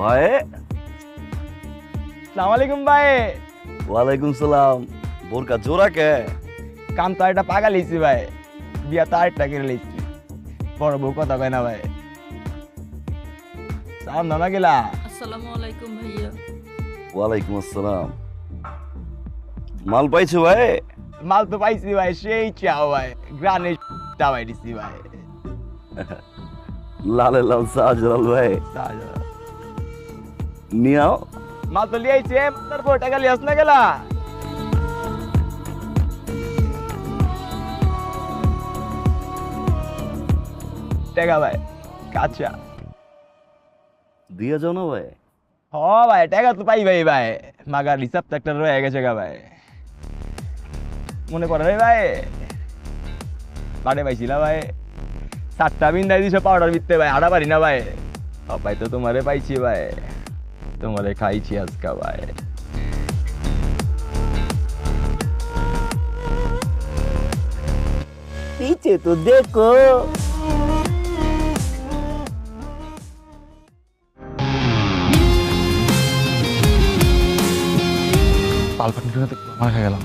ভাই সালাম আলাইকুম ভাই। ওয়ালাইকুম সালাম। বোরকা জোড়া কে? কাম তো একটা পাগা লিছি ভাই, বিয়া তো আরেকটা করে লিছি। বড় বউ কথা কয় না ভাই। সালাম দামা গেলা। আসসালামু আলাইকুম ভাইয়া। ওয়ালাইকুম আসসালাম। মাল পাইছো ভাই? মাল তো পাইছি ভাই, সেই চাও ভাই, গ্রানে চাওয়াই দিছি ভাই। লালে লাল শাহজালাল ভাই নিয়াও। মাল তো লিয়াইছে, তারপর টাকা লিয়াস না গেলা। টাকা ভাই কাঁচা। দিয়ে যাও না ভাই। হ ভাই টাকা তো পাই ভাই। ভাই মাগার হিসাব তো একটা রয়ে গেছে গা ভাই। মনে পড়ে রে ভাই, বাড়ে পাইছিলা ভাই, 7টা বিন্দাই দিছো পাউডার বিতে ভাই, আড়া পারি না ভাই। ভাই তো তোমারে পাইছি ভাই, তোমারে খাইছি আজকা ভাই। पीछे तो देखो। পালপানি করে মারা খেয়ে গেলাম।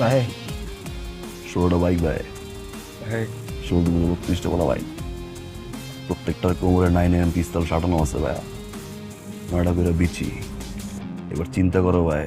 ভাই ষোলোটা বাইক ভাই, ভাই 32টা বলা বাইক, প্রত্যেকটার কোমরে 9mm পিস্তল সাটানো আছে ভাই, 9টা করে বিচি। এবার চিন্তা করো ভাই,